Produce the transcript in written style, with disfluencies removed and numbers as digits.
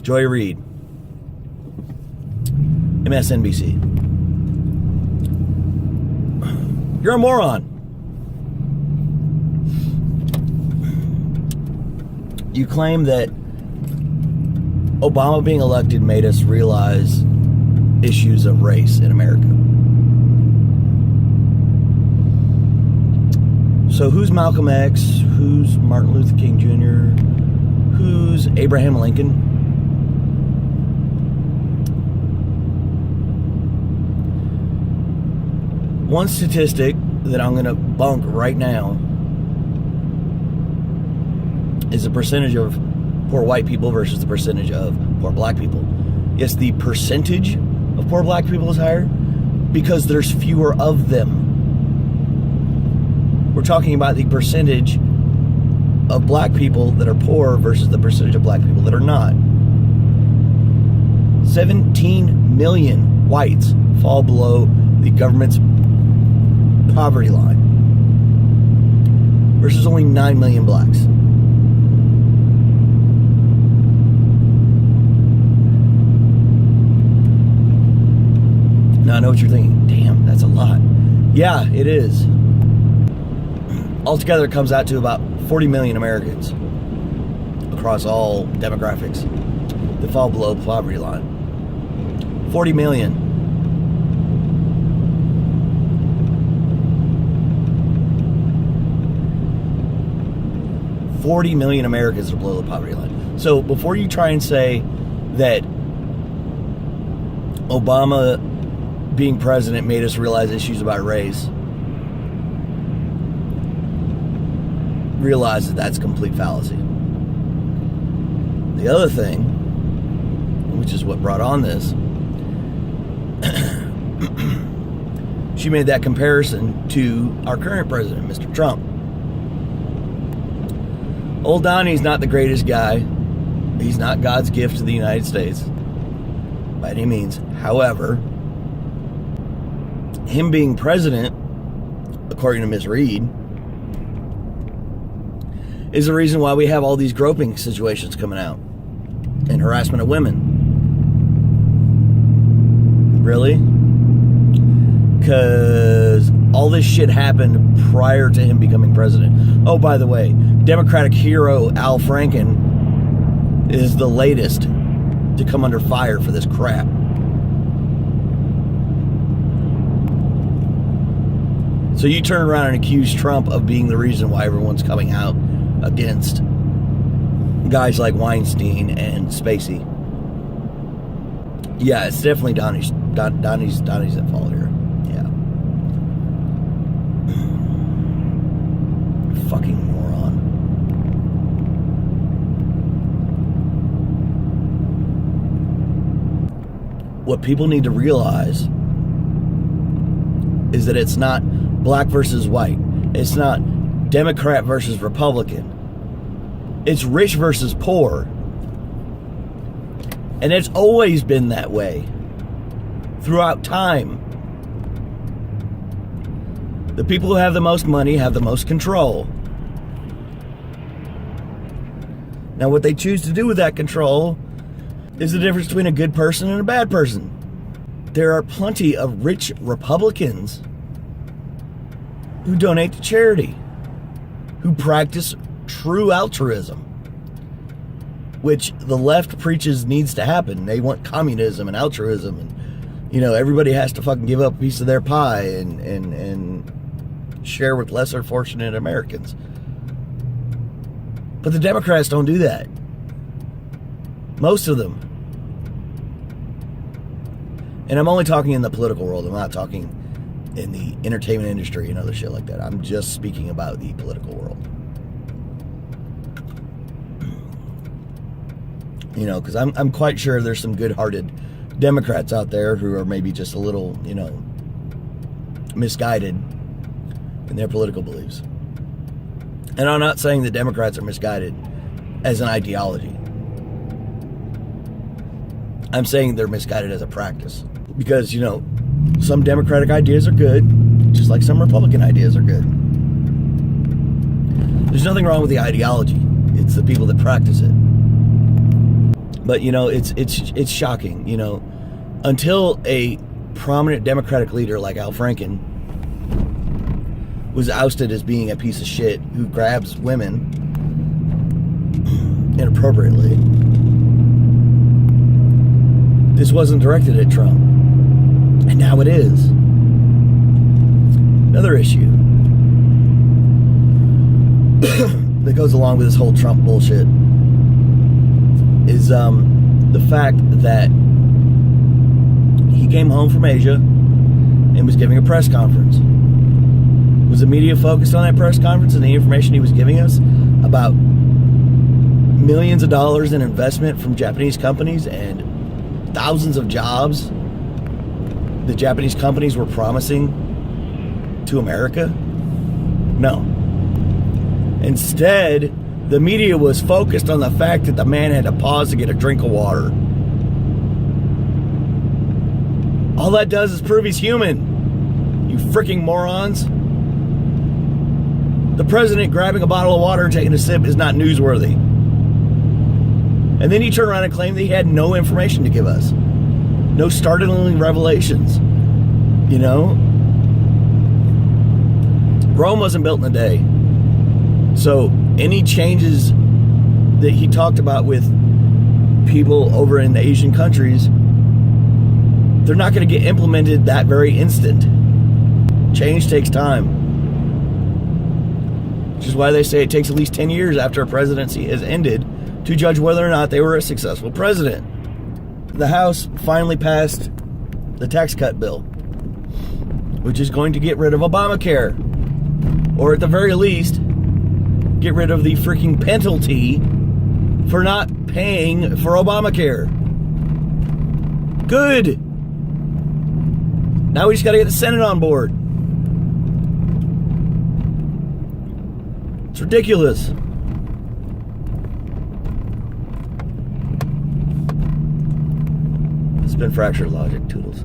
Joy Reid, MSNBC. You're a moron. You claim that Obama being elected made us realize issues of race in America. So who's Malcolm X? Who's Martin Luther King Jr.? Who's Abraham Lincoln? One statistic that I'm going to bunk right now is the percentage of poor white people versus the percentage of poor black people. Yes, the percentage of poor black people is higher because there's fewer of them. We're talking about the percentage of black people that are poor versus the percentage of black people that are not. 17 million whites fall below the government's poverty line versus only 9 million blacks. Now I know what you're thinking. Damn, that's a lot. Yeah, it is. Altogether, it comes out to about 40 million Americans across all demographics that fall below the poverty line. 40 million. $40 million Americans are below the poverty line. So before you try and say that Obama being president made us realize issues about race, realize that that's complete fallacy. The other thing, which is what brought on this, she made that comparison to our current president, Mr. Trump. Old Donnie's not the greatest guy. He's not God's gift to the United States by any means. However, him being president, according to Ms. Reid, is the reason why we have all these groping situations coming out and harassment of women. Really? Because all this shit happened prior to him becoming president. Oh, by the way, Democratic hero Al Franken is the latest to come under fire for this crap. So you turn around and accuse Trump of being the reason why everyone's coming out against guys like Weinstein and Spacey. Yeah, it's definitely Donnie's at fault here. Yeah. Fucking moron. What people need to realize is that it's not black versus white. It's not Democrat versus Republican. It's rich versus poor. And it's always been that way throughout time. The people who have the most money have the most control. Now, what they choose to do with that control is the difference between a good person and a bad person. There are plenty of rich Republicans who donate to charity, who practice true altruism, which the left preaches needs to happen. They want communism and altruism, and everybody has to fucking give up a piece of their pie and share with lesser fortunate Americans. But the Democrats don't do that. Most of them. And I'm only talking in the political world. I'm not talking in the entertainment industry and other shit like that. I'm just speaking about the political world. Because I'm quite sure there's some good-hearted Democrats out there who are maybe just a little, misguided in their political beliefs. And I'm not saying that Democrats are misguided as an ideology. I'm saying they're misguided as a practice. Because, some Democratic ideas are good, just like some Republican ideas are good. There's nothing wrong with the ideology. It's the people that practice it. But, it's shocking, until a prominent Democratic leader like Al Franken was ousted as being a piece of shit who grabs women inappropriately. This wasn't directed at Trump. And now it is. Another issue that goes along with this whole Trump bullshit is the fact that he came home from Asia and was giving a press conference. Was the media focused on that press conference and the information he was giving us about millions of dollars in investment from Japanese companies and thousands of jobs the Japanese companies were promising to America? No. Instead, the media was focused on the fact that the man had to pause to get a drink of water. All that does is prove he's human. You freaking morons. The president grabbing a bottle of water and taking a sip is not newsworthy. And then he turned around and claimed that he had no information to give us. No startling revelations. Rome wasn't built in a day. So any changes that he talked about with people over in the Asian countries, they're not going to get implemented that very instant. Change takes time. Which is why they say it takes at least 10 years after a presidency has ended to judge whether or not they were a successful president. The House finally passed the tax cut bill, which is going to get rid of Obamacare. Or at the very least, get rid of the freaking penalty for not paying for Obamacare. Good. Now we just got to get the Senate on board. It's ridiculous. It's been Fractured Logic. Toodles.